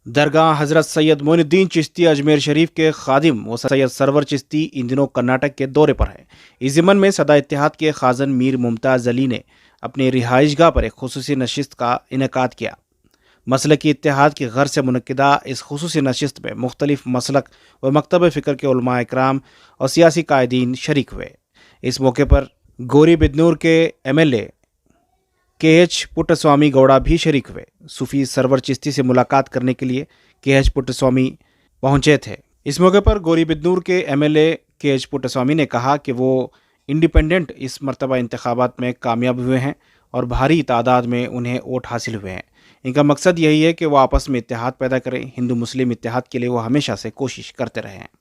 दरगाह हजरत सैयद मोइनुद्दीन चिश्ती अजमेर शरीफ के खादिम व सैयद सरवर चिश्ती इन दिनों कर्नाटक के दौरे पर है। इस ज़िमन में सदा इत्तेहाद के खाजन मीर मुमताज़ अली ने अपनी रिहाइशगाह पर एक खुसूसी नशिस्त का इनेकाद किया। मसलकी इत्तेहाद की घर से मुनक्किदा इस खुसूसी नशिस्त में मुख्तलिफ मसलक व मकतब फ़िक्र के उलमा इकराम और सियासी कायदीन शरीक हुए। इस मौके पर गोरी बिदनूर के MLA KH पुट्टस्वामी गौड़ा भी शरीक हुए। सूफी सरवर चिश्ती से मुलाकात करने के लिए KH पुट्टस्वामी पहुंचे थे। इस मौके पर गोरी बिदनूर के MLA KH पुट्टस्वामी ने कहा कि वो इंडिपेंडेंट इस मरतबा इंतखाबात में कामयाब हुए हैं और भारी तादाद में उन्हें वोट हासिल हुए हैं। इनका मकसद यही है कि वो आपस में इत्तेहाद पैदा करें। हिंदू मुस्लिम इत्तेहाद के लिए वो हमेशा से कोशिश करते रहे हैं।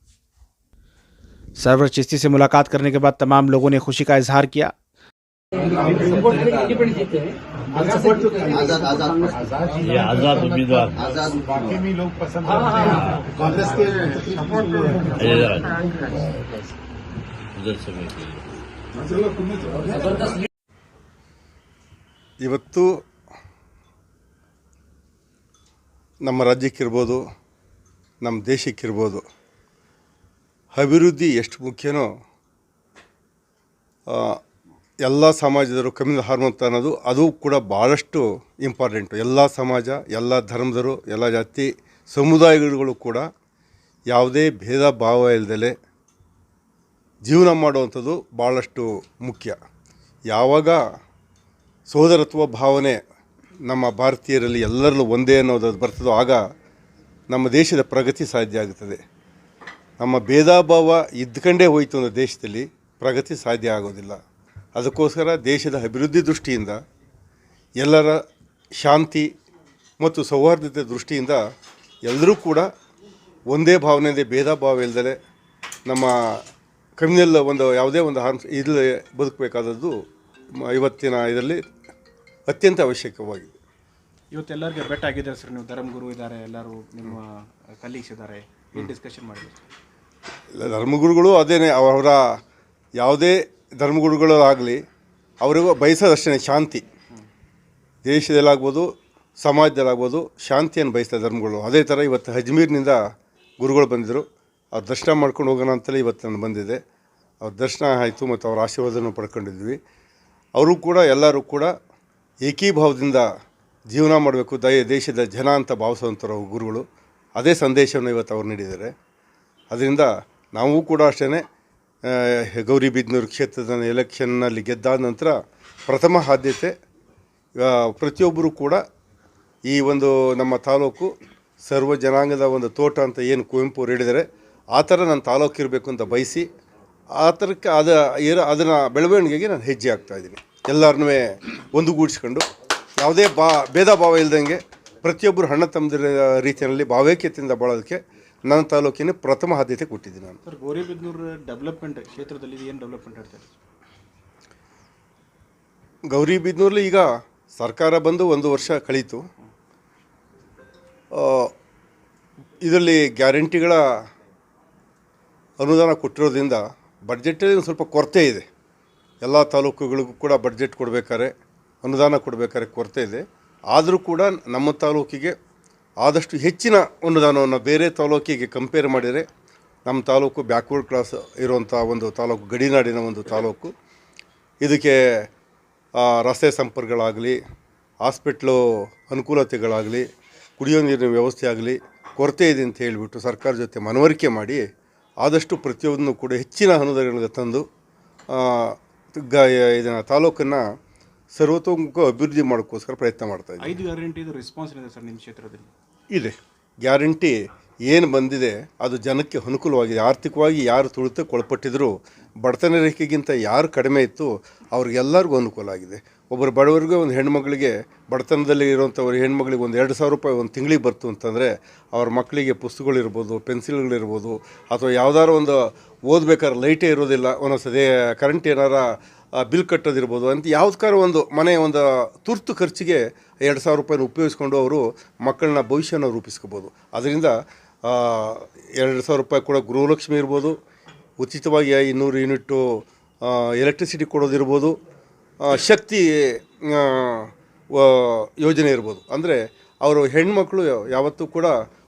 सरवर चिश्ती से मुलाकात करने के बाद तमाम लोगों ने खुशी का इजहार किया। ये आजाद उम्मीदवार बाकी भी लोग पसंद करते हैं कांग्रेस के उधर से ಇವತ್ತು ನಮ್ಮ ರಾಜ್ಯಕ್ಕಿರ್ಬೋದು ನಮ್ಮ ದೇಶಕ್ಕಿರ್ಬೋದು ಅಭಿವೃದ್ಧಿ ಎಷ್ಟು ಮುಖ್ಯನೋ ಎಲ್ಲ ಸಮಾಜದವರು ಕಮ್ಯುನಲ್ ಹಾರ್ಮೋನ್ ಅನ್ನೋದು ಅದು ಕೂಡ ಭಾಳಷ್ಟು ಇಂಪಾರ್ಟೆಂಟು. ಎಲ್ಲ ಸಮಾಜ, ಎಲ್ಲ ಧರ್ಮದವರು, ಎಲ್ಲ ಜಾತಿ ಸಮುದಾಯಗಳು ಕೂಡ ಯಾವುದೇ ಭೇದ ಭಾವ ಇಲ್ಲದೆ ಜೀವನ ಮಾಡುವಂಥದ್ದು ಭಾಳಷ್ಟು ಮುಖ್ಯ. ಯಾವಾಗ ಸೋದರತ್ವ ಭಾವನೆ ನಮ್ಮ ಭಾರತೀಯರಲ್ಲಿ ಎಲ್ಲರಲ್ಲೂ ಒಂದೇ ಅನ್ನೋದು ಬರ್ತದೋ ಆಗ ನಮ್ಮ ದೇಶದ ಪ್ರಗತಿ ಸಾಧ್ಯ ಆಗುತ್ತದೆ. ನಮ್ಮ ಭೇದ ಭಾವ ಇದ್ಕೊಂಡೇ ಹೋಯಿತು ಅನ್ನೋ ದೇಶದಲ್ಲಿ ಪ್ರಗತಿ ಸಾಧ್ಯ ಆಗೋದಿಲ್ಲ. ಅದಕ್ಕೋಸ್ಕರ ದೇಶದ ಅಭಿವೃದ್ಧಿ ದೃಷ್ಟಿಯಿಂದ, ಎಲ್ಲರ ಶಾಂತಿ ಮತ್ತು ಸೌಹಾರ್ದತೆ ದೃಷ್ಟಿಯಿಂದ ಎಲ್ಲರೂ ಕೂಡ ಒಂದೇ ಭಾವನೆಯಿಂದ ಭೇದ ಭಾವ ಇಲ್ಲದೆ ನಮ್ಮ ಕಮ್ಯುನಲ್ ಯಾವುದೇ ಒಂದು ಇಲ್ಲಿ ಬದುಕಬೇಕಾದದ್ದು ಇವತ್ತಿನ ಇದರಲ್ಲಿ ಅತ್ಯಂತ ಅವಶ್ಯಕವಾಗಿದೆ. ಇವತ್ತೆಲ್ಲರಿಗೆ ಬೆಟ್ ಆಗಿದ್ದಾರೆ ಸರ್. ನೀವು ಧರ್ಮಗುರು ಇದ್ದಾರೆ, ಎಲ್ಲರೂ ನಿಮ್ಮ ಕಲೀಗ್ಸ್ ಇದ್ದಾರೆ, ಏನು ಡಿಸ್ಕಷನ್ ಮಾಡಿದ್ರು? ಇಲ್ಲ, ಧರ್ಮಗುರುಗಳು ಅದೇನೇ, ಅವರ ಯಾವುದೇ ಧರ್ಮಗುರುಗಳಾಗಲಿ ಅವರಿಗೂ ಬಯಸೋದಷ್ಟೇ ಶಾಂತಿ. ದೇಶದಲ್ಲಾಗ್ಬೋದು, ಸಮಾಜದಲ್ಲಾಗ್ಬೋದು ಶಾಂತಿಯನ್ನು ಬಯಸ್ತಾರೆ ಧರ್ಮಗಳು. ಅದೇ ಥರ ಇವತ್ತು ಅಜ್ಮೀರ್ನಿಂದ ಗುರುಗಳು ಬಂದಿದ್ದರು. ಅವ್ರ ದರ್ಶನ ಮಾಡ್ಕೊಂಡು ಹೋಗೋಣ ಅಂತಲೇ ಇವತ್ತು ನಾನು ಬಂದಿದ್ದೆ. ಅವ್ರ ದರ್ಶನ ಆಯಿತು ಮತ್ತು ಅವ್ರ ಆಶೀರ್ವಾದನೂ ಪಡ್ಕೊಂಡಿದ್ವಿ. ಅವರು ಕೂಡ ಎಲ್ಲರೂ ಕೂಡ ಏಕೀಭಾವದಿಂದ ಜೀವನ ಮಾಡಬೇಕು, ದೇಶದ ಜನ ಅಂತ ಭಾವಿಸುವಂಥವ್ರು ಗುರುಗಳು. ಅದೇ ಸಂದೇಶವನ್ನು ಇವತ್ತು ಅವ್ರು ನೀಡಿದ್ದಾರೆ. ಅದರಿಂದ ನಾವು ಕೂಡ ಅಷ್ಟೇ ಗೌರಿಬಿದನೂರು ಕ್ಷೇತ್ರದ ಎಲೆಕ್ಷನ್ನಲ್ಲಿ ಗೆದ್ದಾದ ನಂತರ ಪ್ರಥಮ ಆದ್ಯತೆ ಪ್ರತಿಯೊಬ್ಬರೂ ಕೂಡ ಈ ಒಂದು ನಮ್ಮ ತಾಲೂಕು ಸರ್ವ ಜನಾಂಗದ ಒಂದು ತೋಟ ಅಂತ ಏನು ಕುವೆಂಪು ಅವರು ಹೇಳಿದ್ದಾರೆ, ಆ ಥರ ನನ್ನ ತಾಲೂಕು ಇರಬೇಕು ಅಂತ ಬಯಸಿ ಆ ಥರಕ್ಕೆ ಅದನ್ನು ಬೆಳವಣಿಗೆಗೆ ನಾನು ಹೆಜ್ಜೆ ಆಗ್ತಾಯಿದ್ದೀನಿ. ಎಲ್ಲರನ್ನೂ ಒಂದುಗೂಡಿಸ್ಕೊಂಡು ಯಾವುದೇ ಭೇದ ಭಾವ ಇಲ್ದಂಗೆ ಪ್ರತಿಯೊಬ್ಬರು ಹಣ್ಣ ತಮ್ಮದ ರೀತಿಯಲ್ಲಿ ಭಾವೈಕ್ಯತೆಯಿಂದ ಬಾಳೋದಕ್ಕೆ ನನ್ನ ತಾಲೂಕಿನ ಪ್ರಥಮ ಆದ್ಯತೆ ಕೊಟ್ಟಿದ್ದೀನಿ ನಾನು. ಸರ್, ಗೌರಿಬಿದನೂರು ಡೆವಲಪ್ಮೆಂಟ್ ಕ್ಷೇತ್ರದಲ್ಲಿ ಏನು ಡೆವಲಪ್ಮೆಂಟ್ ಆಗ್ತದೆ? ಗೌರಿಬಿದನೂರಲ್ಲಿ ಈಗ ಸರ್ಕಾರ ಬಂದು 1 ವರ್ಷ ಕಳೀತು. ಇದರಲ್ಲಿ ಗ್ಯಾರಂಟಿಗಳ ಅನುದಾನ ಕೊಟ್ಟಿರೋದ್ರಿಂದ ಬಡ್ಜೆಟಲ್ಲಿ ಒಂದು ಸ್ವಲ್ಪ ಕೊರತೆ ಇದೆ. ಎಲ್ಲ ತಾಲೂಕುಗಳಿಗೂ ಕೂಡ ಬಡ್ಜೆಟ್ ಕೊಡಬೇಕಾದ್ರೆ, ಅನುದಾನ ಕೊಡಬೇಕಾದ್ರೆ ಕೊರತೆ ಇದೆ. ಆದರೂ ಕೂಡ ನಮ್ಮ ತಾಲೂಕಿಗೆ ಆದಷ್ಟು ಹೆಚ್ಚಿನ ಅನುದಾನವನ್ನು ಬೇರೆ ತಾಲೂಕಿಗೆ ಕಂಪೇರ್ ಮಾಡಿದರೆ ನಮ್ಮ ತಾಲೂಕು ಬ್ಯಾಕ್ವರ್ಡ್ ಕ್ಲಾಸ್ ಇರುವಂಥ ಒಂದು ತಾಲೂಕು, ಗಡಿನಾಡಿನ ಒಂದು ತಾಲೂಕು. ಇದಕ್ಕೆ ರಸ್ತೆ ಸಂಪರ್ಕಗಳಾಗಲಿ, ಹಾಸ್ಪಿಟ್ಲು ಅನುಕೂಲತೆಗಳಾಗಲಿ, ಕುಡಿಯೋ ನೀರಿನ ವ್ಯವಸ್ಥೆ ಆಗಲಿ ಕೊರತೆ ಇದೆ ಅಂತ ಹೇಳಿಬಿಟ್ಟು ಸರ್ಕಾರ ಜೊತೆ ಮನವರಿಕೆ ಮಾಡಿ ಆದಷ್ಟು ಪ್ರತಿಯೊಂದನ್ನು ಕೂಡ ಹೆಚ್ಚಿನ ಅನುದಾನಗಳಿಗೆ ತಂದು ಇದನ್ನು ತಾಲೂಕನ್ನು ಸರ್ವತೋಮುಖ ಅಭಿವೃದ್ಧಿ ಮಾಡೋಕ್ಕೋಸ್ಕರ ಪ್ರಯತ್ನ ಮಾಡ್ತಾಯಿದ್ದೀವಿ. 5 ಗ್ಯಾರಂಟಿದು ರೆಸ್ಪಾನ್ಸ್ ಇದೆ ಸರ್ ನಿಮ್ಮ ಕ್ಷೇತ್ರದಲ್ಲಿ? ಇದೆ. ಗ್ಯಾರಂಟಿ ಏನು ಬಂದಿದೆ ಅದು ಜನಕ್ಕೆ ಅನುಕೂಲವಾಗಿದೆ. ಆರ್ಥಿಕವಾಗಿ ಯಾರು ತುಳಿತಕ್ಕೊಳಪಟ್ಟಿದ್ರು, ಬಡತನ ರೇಖೆಗಿಂತ ಯಾರು ಕಡಿಮೆ ಇತ್ತು ಅವ್ರಿಗೆಲ್ಲರಿಗೂ ಅನುಕೂಲ ಆಗಿದೆ. ಒಬ್ಬರು ಬಡವರಿಗೆ, ಒಂದು ಹೆಣ್ಮಗಳಿಗೆ, ಬಡತನದಲ್ಲಿ ಇರುವಂಥವ್ರು ಹೆಣ್ಮಗಳಿಗೆ ಒಂದು 2,000 ರೂಪಾಯಿ ಒಂದು ತಿಂಗಳಿಗೆ ಬರ್ತು ಅಂತಂದರೆ ಅವ್ರ ಮಕ್ಕಳಿಗೆ ಪುಸ್ತಕಗಳಿರ್ಬೋದು, ಪೆನ್ಸಿಲ್ಗಳಿರ್ಬೋದು, ಅಥವಾ ಯಾವುದಾದ್ರು ಒಂದು ಓದಬೇಕಾದ್ರೆ ಲೈಟೇ ಇರೋದಿಲ್ಲ, ಒಂದೊಂದ್ಸತಿ ಕರೆಂಟ್ ಏನಾರ ಬಿಲ್ ಕಟ್ಟೋದಿರ್ಬೋದು ಅಂತ ಯಾವುದಕ್ಕಾರ ಒಂದು ಮನೆ ಒಂದು ತುರ್ತು ಖರ್ಚಿಗೆ 2,000 ರೂಪಾಯಿನ ಉಪಯೋಗಿಸ್ಕೊಂಡು ಅವರು ಮಕ್ಕಳನ್ನ ಭವಿಷ್ಯನ ರೂಪಿಸ್ಕೋಬೋದು. ಅದರಿಂದ 2,000 ರೂಪಾಯಿ ಕೂಡ ಗೃಹಲಕ್ಷ್ಮಿ ಇರ್ಬೋದು, ಉಚಿತವಾಗಿ 200 ಯೂನಿಟ್ಟು ಎಲೆಕ್ಟ್ರಿಸಿಟಿ ಕೊಡೋದಿರ್ಬೋದು, ಶಕ್ತಿ ಯೋಜನೆ ಇರ್ಬೋದು. ಅಂದರೆ ಅವರು ಹೆಣ್ಮಕ್ಳು ಯಾವತ್ತೂ ಕೂಡ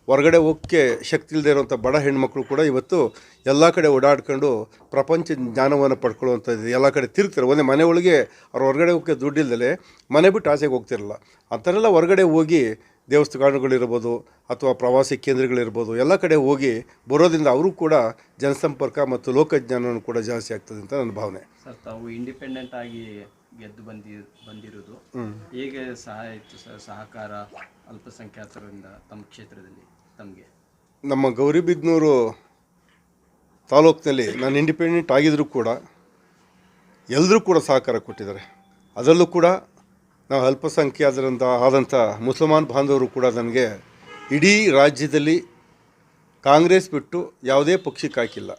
ಹೊರಗಡೆ ಹೋಗೋಕ್ಕೆ ಶಕ್ತಿ ಇಲ್ಲದೆ ಇರುವಂಥ ಬಡ ಹೆಣ್ಮಕ್ಳು ಕೂಡ ಇವತ್ತು ಎಲ್ಲ ಕಡೆ ಓಡಾಡ್ಕೊಂಡು ಪ್ರಪಂಚ ಜ್ಞಾನವನ್ನು ಪಡ್ಕೊಳ್ಳುವಂಥದ್ದು ಎಲ್ಲ ಕಡೆ ತಿರುಗ್ತಾರೆ. ಒಂದೇ ಮನೆ ಒಳಗೆ ಅವ್ರು ಹೊರಗಡೆ ಹೋಗೋಕ್ಕೆ ದುಡ್ಡಿಲ್ಲದೆ ಮನೆ ಬಿಟ್ಟು ಆಚೆಗೆ ಹೋಗ್ತಿರಲ್ಲ. ಅಂಥವರೆಲ್ಲ ಹೊರಗಡೆ ಹೋಗಿ ದೇವಸ್ಥಾನಗಳಿರ್ಬೋದು ಅಥವಾ ಪ್ರವಾಸಿ ಕೇಂದ್ರಗಳಿರ್ಬೋದು ಎಲ್ಲ ಕಡೆ ಹೋಗಿ ಬರೋದ್ರಿಂದ ಅವರು ಕೂಡ ಜನಸಂಪರ್ಕ ಮತ್ತು ಲೋಕಜ್ಞಾನವೂ ಕೂಡ ಜಾಸ್ತಿ ಆಗ್ತದೆ ಅಂತ ನನ್ನ ಭಾವನೆ. ಸರ್, ತಾವು ಇಂಡಿಪೆಂಡೆಂಟ್ ಆಗಿ ಗೆದ್ದು ಬಂದಿರೋದು ಹೇಗೆ ಸಹಾಯ ಇತ್ತು ಸರ್? ಸಹಕಾರ ಅಲ್ಪಸಂಖ್ಯಾತರಿಂದ ತಮ್ಮ ಕ್ಷೇತ್ರದಲ್ಲಿ ತಮಗೆ? ನಮ್ಮ ಗೌರಿಬಿದನೂರು ತಾಲೂಕಿನಲ್ಲಿ ನಾನು ಇಂಡಿಪೆಂಡೆಂಟ್ ಆಗಿದ್ದರೂ ಕೂಡ ಎಲ್ಲರೂ ಕೂಡ ಸಹಕಾರ ಕೊಟ್ಟಿದ್ದಾರೆ. ಅದರಲ್ಲೂ ಕೂಡ ನಾವು ಅಲ್ಪಸಂಖ್ಯಾತರಿಂದ ಆದಂಥ ಮುಸಲ್ಮಾನ್ ಬಾಂಧವರು ಕೂಡ ನನಗೆ ಇಡೀ ರಾಜ್ಯದಲ್ಲಿ ಕಾಂಗ್ರೆಸ್ ಬಿಟ್ಟು ಯಾವುದೇ ಪಕ್ಷಕ್ಕೆ ಹಾಕಿಲ್ಲ.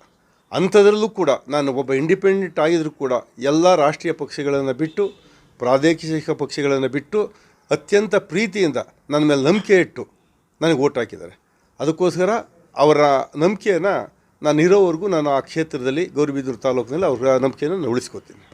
ಅಂಥದ್ರಲ್ಲೂ ಕೂಡ ನಾನು ಒಬ್ಬ ಇಂಡಿಪೆಂಡೆಂಟ್ ಆಗಿದ್ದರೂ ಕೂಡ ಎಲ್ಲ ರಾಷ್ಟ್ರೀಯ ಪಕ್ಷಗಳನ್ನು ಬಿಟ್ಟು ಪ್ರಾದೇಶಿಕ ಪಕ್ಷಗಳನ್ನು ಬಿಟ್ಟು ಅತ್ಯಂತ ಪ್ರೀತಿಯಿಂದ ನನ್ನ ಮೇಲೆ ನಂಬಿಕೆ ಇಟ್ಟು ನನಗೆ ಓಟ್ ಹಾಕಿದ್ದಾರೆ. ಅದಕ್ಕೋಸ್ಕರ ಅವರ ನಂಬಿಕೆಯನ್ನು ನಾನು ಇರೋವರೆಗೂ ನಾನು ಆ ಕ್ಷೇತ್ರದಲ್ಲಿ ಗೌರಿಬಿದನೂರು ತಾಲೂಕಿನಲ್ಲಿ ಅವರ ನಂಬಿಕೆಯನ್ನು ನಾನು ಉಳಿಸ್ಕೊತೀನಿ.